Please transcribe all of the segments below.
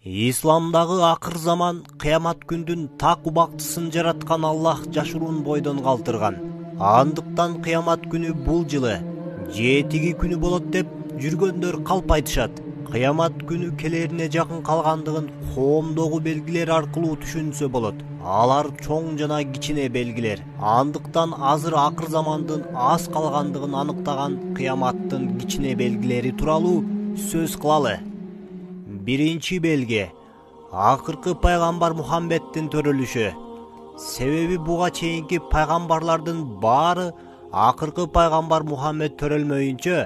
Исламдагы акыр заман кыямат күндүн так убактысын жараткан Аллах жашыруун бойдон калтырган. Андыктан кыямат күнү бул жылы жетиги күнү болот деп жүргөндөр калп айтышат. Кыямат күнү келерине жакын калгандыгын коомдогу белгилер аркылуу түшүнсө болот. Алар чоң жана кичине белгилер. Андыктан азыр акыр замандын аз калгандыгын аныктаган кыяматтын кичине белгилери тууралуу сөз кылалы. Биринчи белги акыркы пайгамбар Мухаммеддин төрөлүшү. Себеби буга чейинки пайгамбарлардын баары акыркы пайгамбар Мухаммед төрөлмөйүнчө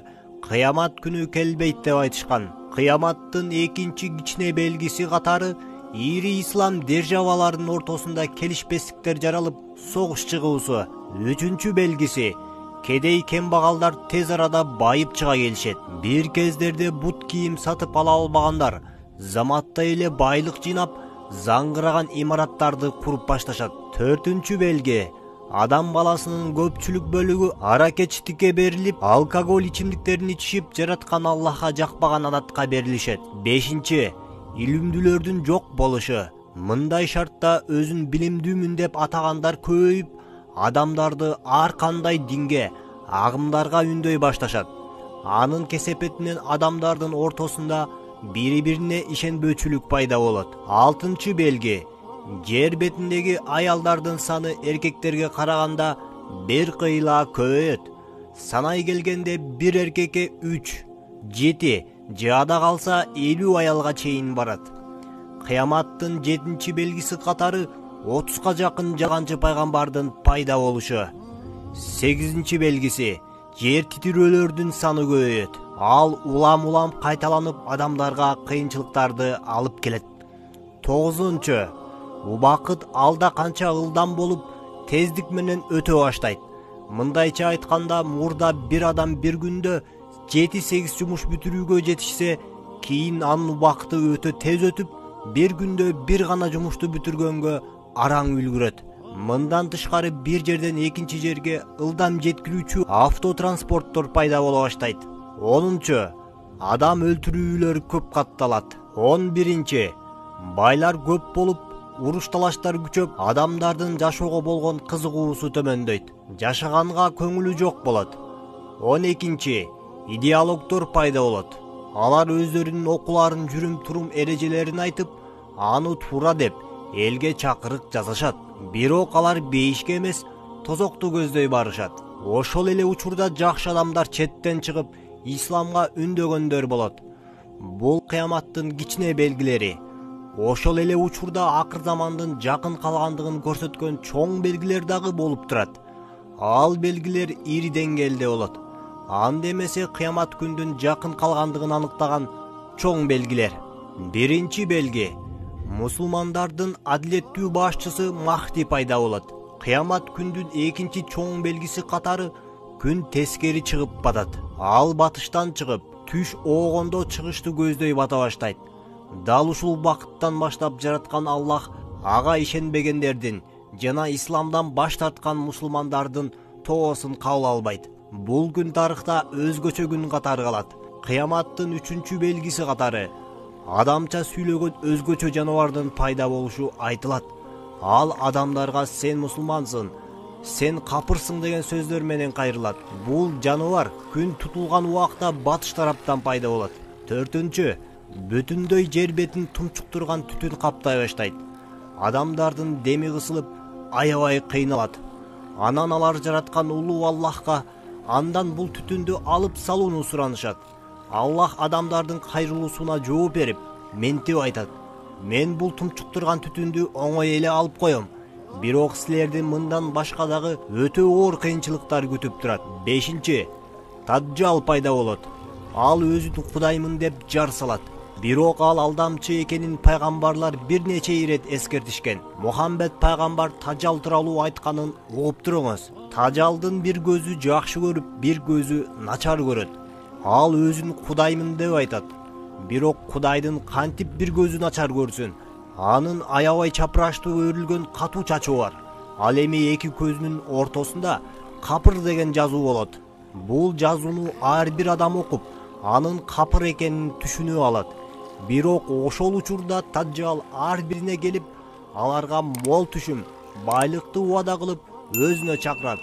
кыямат күнү келбейт деп айтышкан. Кыяматтын экинчи кичине белгиси катары ири ислам державаларынын ортосунда келишпестиктер жаралып, согуш чыгуусу. Үчүнчү белгиси кедей кембагалдар тез арада байып чыга келишет. Бир кездерде бут кийим сатып ала албагандар заматта эле байлык жыйнап, заңгыраган имараттарды куруп башташат. Төртүнчү белги адам баласынын көпчүлүк бөлүгү аракечтикке берилип, алкоголь ичимдиктерин ичишип, жараткан Аллахка жакпаган адатка берилишет. Бешинчи илимдүүлөрдүн жок болушу. Мындай шартта өзүн билимдүүмүн деп атагандар көбөйүп, адамдарды ар кандай динге, агымдарга үндөй башташат. Анын кесепетинен адамдардын ортосунда бири-бирине ишенбөөчүлүк пайда болот. Алтынчы белги жер бетиндеги аялдардын саны эркектерге караганда бир кыйла көбөйөт. Санай келгенде бир эркекке 3, 7, жада калса 50 аялга чейин барат. Кыяматтын 7-чи белгиси катары 30га жакын жалганчы пайгамбардын пайда болушу. 8-чи белгиси жер титирөөлөрдүн саны көбөйөт. Ал улам кайталанып адамдарга кыйынчылыктарды алып келет. 9-чу убакыт алда канча ылдам болуп, тездик менен өтө баштайт. Мындайча айтканда, мурда бир адам бир күндө 7-8 жумуш бүтүрүүгө жетишсе, кийин анын убакыты өтө тез өтүп, бир күндө бир гана жумушту бүтүргөнгө араң үлгүрөт. Мындан тышкары бир жерден экинчи жерге ылдам жеткирүүчү автотранспорттор пайда боло баштайт. 10-чу адам өлтүрүүлөр көп катталат. 11-чи байлар көп болуп, уруш талаштар күчөп, адамдардын жашоого болгон кызыгуусу төмөндөйт. Жашаганга көңүлү жок болот. 12-чи идеологдор пайда болот. Алар өздөрүнүн окууларын, жүрүм-турум эрежелерин айтып, аны туура деп элге чакырык жасашат. Бирок алар бейишке эмес, тозокту көздөй барышат. Ошол эле учурда жакшы адамдар четтен чыгып, исламга үндөгөндөр болот. Бул кыяматтын кичине белгилери. Ошол эле учурда акыр замандын жакын калгандыгын көрсөткөн чоң белгилер дагы болуп турат. Ал белгилер ири деңгээлде болот. Анда эмесе кыямат күндүн жакын калгандыгын аныктаган чоң белгилер. Биринчи белги мусулмандардын адилеттүү башчысы Махди пайда болот. Кыямат күндүн экинчи чоң белгиси катары күн тескери чыгып батат. Ал батыштан чыгып, түш оогондо чыгышту көздөй бата баштайт. Дал ушул убакыттан баштап жараткан Аллах ага ишенбегендердин жана исламдан баш тарткан мусулмандардын тоосун кабыл албайт. Бул күн тарыхта өзгөчө күн катары калат. Кыяматтын 3-чү белгиси катары адамча сүйлөгөн өзгөчө жаныбардын пайда болушу айтылат. Ал адамдарга сен мусулмансың, сен капырсың деген сөздөр менен кайрылат. Бул жаныбар күн тутулган убакта батыш тараптан пайда болот. 4-чү бүтүндөй жер бетин тумчуктурган түтүн каптай баштайт. Адамдардын деми кысылып, аябай кыйналат. Анан алар жараткан улуу Аллахка андан бул түтүндү алып салууну суранышат. Аллах адамдардын кайрылуусуна жооп берип, ментип айтат: мен бул тумчуктурган түтүндү оңой эле алып коем. Бирок силерди мындан башка дагы өтө оор кыйынчылыктар күтүп турат. 5-чи Таджал пайда болот. Ал өзүн Кудаймын деп жар салат. Бирок ал алдамчы экенин пайгамбарлар бир нече ирет эскертишкен. Мухаммед пайгамбар Таджал тууралуу айтканын угуп туруңуз. Таджалдын бир көзү жакшы көрүп, бир көзү начар көрөт. Ал өзүн Кудаймын деп айтат. Бирок Кудайдын кантип бир көзү начар көрсүн? Анын аябай чапырачтуу өрүлгөн катуу чачы бар. Ал эми эки көзүнүн ортосунда капыр деген жазуу болот. Бул жазууну ар бир адам окуп, анын капыр экенин түшүнүп алат. Бирок ошол учурда Таджал ар бирине келип, аларга мол түшүм, байлыкты убада кылып өзүнө чакырат.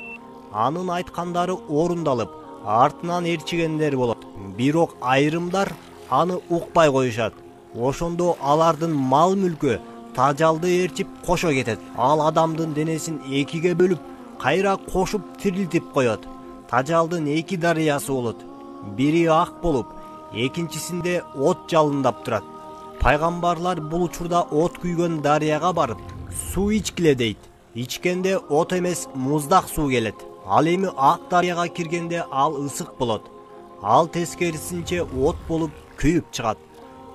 Анын айткандары орундалып, артынан ээрчигендер болот. Бирок айрымдар аны укпай коюшат. Ошондо алардын мал мүлкү Тажалды ээрчип кошо кетет. Ал адамдын денесин экиге бөлүп, кайра кошуп тирилтип коет. Тажалдын эки дарыясы болот. Бири ак болуп, экинчисинде от жалындап турат. Пайгамбарлар бул учурда от күйгөн дарыяга барып, суу ичкиле дейт. Ичкенде от эмес, муздак суу келет. Ал эми ак дарыяга киргенде ал ысык болот. Ал тескерисинче от болуп күйүп чыгат.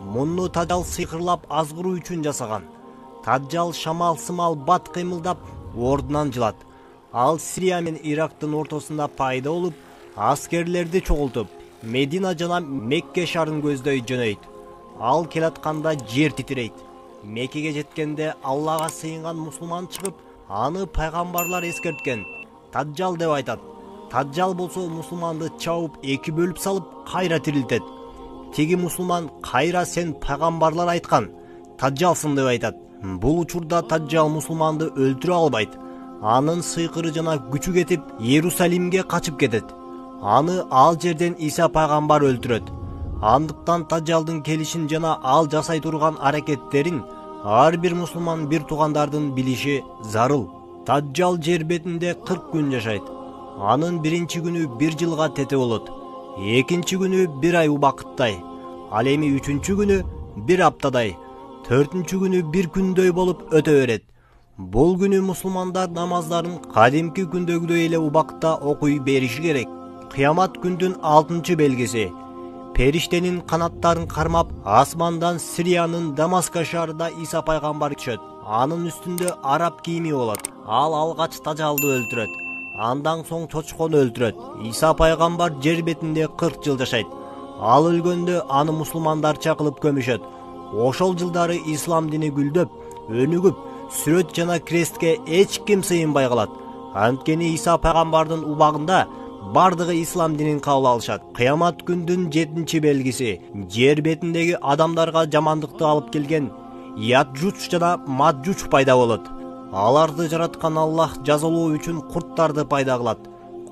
Муну Таджал сыйкырлап азгыруу үчүн жасаган. Таджал шамал сымал бат кыймылдап ордунан жылат. Ал Сирия менен Ирактын ортосунда пайда болуп, аскерлерди чогултуп, Медина жана Мекке шаарын көздөй жөнөйт. Ал келатканда жер титирейт. Меккеге жеткенде Аллага сыйынган мусулман чыгып, аны пайгамбарлар эскерткен. Таджал деп айтат. Таджал болсо мусулманды чабып эки бөлүп салып, кайра тирилтет. Тиги мусулман кайра сен пайгамбарлар айткан Таджалсың деп айтат. Бул учурда Таджал мусулманды өлтүрө албайт. Анын сыйкыры жана күчү кетип, Иерусалимге качып кетет. Аны ал жерден Иса пайгамбар өлтүрөт. Андыктан Таджалдын келишин жана ал жасай турган аракеттерин ар бир мусулман бир туугандардын билиши зарыл. Таджал жер бетинде 40 күн жашайт. Анын биринчи күнү 1 жылга тете болот. Экинчи күнү 1 ай убакыттай. Ал эми үчүнчү күнү 1 аптадай. Төртүнчү күнү 1 күндөй болуп өтө берет. Бул күнү мусулмандар намаздарын кадимки күндөгүдөй эле убакытта окуй бериши керек. Кыямат күндүн 6-чы белгиси. Периштенин канаттарын кармап, асмандан Сириянын Дамаска шаарында Иса пайгамбар түшөт. Анын үстүндө араб кийими болот. Ал алгач Тажалды өлтүрөт. Андан соң чочкону өлтүрөт. Иса пайгамбар жер бетинде 40 жыл жашайт. Ал өлгөндө аны мусулмандар чакылып көмүшөт. Ошол жылдары ислам дини гүлдөп, өнүгүп, сүрөт жана крестке эч ким сыйынбай калат. Анткени Иса пайгамбардын убагында бардыгы ислам динин кабыл алышат. Кыямат күндүн 7-чи белгиси. Жер бетиндеги адамдарга жамандыкты алып келген Яджуч жана Маджуч пайда болот. Аларды жараткан Аллах жазалоо үчүн курттарды пайда кылат.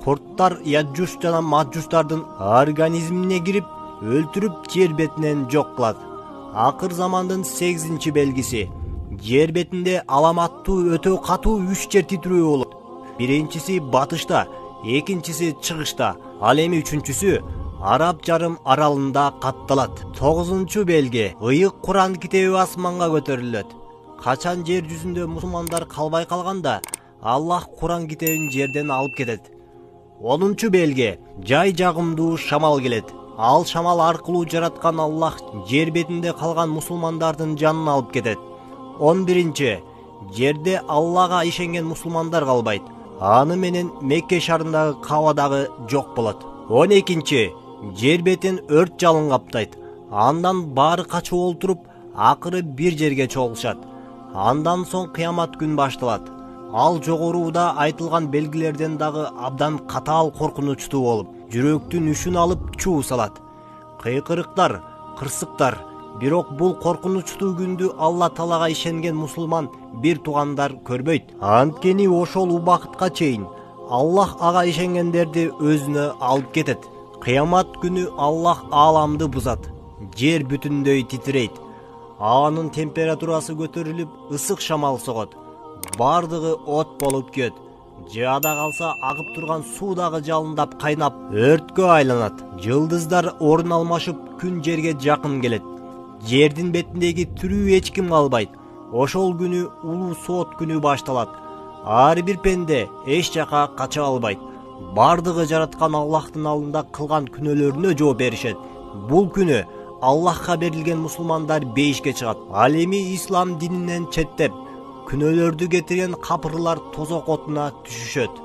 Курттар Яджуч жана Маджучтардын организмине кирип, өлтүрүп жер бетинен жок кылат. Акыр замандын 8-чи белгиси. Жер бетинде аламаттуу өтө катуу 3 жер титирөө болот. Биринчиси батышта, экинчиси чыгышта, ал эми үчүнчүсү Араб жарым аралында катталат. 9-чу белги. Ыйык Куран китеби асманга көтөрүлөт. Качан жер жүзүндө мусулмандар калбай калганда, Аллах Куран китебин жерден алып кетет. 10-чу белги. Жай жагымдуу шамал келет. Ал шамал аркылуу жараткан Аллах жер бетинде калган мусулмандардын жанын алып кетет. 11-чи. Жерде Аллага ишенген мусулмандар калбайт. Аны менен Мекке шаарындагы Каба дагы жок болот. 12-чи. Жер бетин өрт жалын каптайт. Андан баары качып олтуруп, акыры бир жерге чогулушат. Андан соң кыямат күн башталат. Ал жогоруда айтылган белгилерден дагы абдан катаал коркунучтуу болуп, жүрөктүн үшүн алып чуу салат. Кыйкырыктар, кырсыктар. Бирок бул коркунучтуу күндү Алла Таалага ишенген мусулман бир туугандар көрбөйт. Анткени ошол убакытка чейин Аллах ага ишенгендерди өзүнө алып кетет. Кыямат күнү Аллах ааламды бузат. Жер бүтүндөй титирейт. Анын температурасы көтөрүлүп, ысык шамал согот. Бардыгы от болуп кет. Жада калса агып турган суу дагы жалындап кайнап, өрткө айланат. Жылдыздар орун алмашып, күн жерге жакын келет. Жердин бетиндеги тирүү эч ким калбайт. Ошол күнү улуу соот күнү башталат. Ар бир пенде эч жака кача албайт. Бардыгы жараткан Аллахтын алдында кылган күнөөлөрүнө жооп беришет. Бул күнү Аллахка берилген мусулмандар бейишке чыгат. Ал эми ислам дининен четтеп, күнөөлөрдү кетирген капырлар тозок отуна түшүшөт.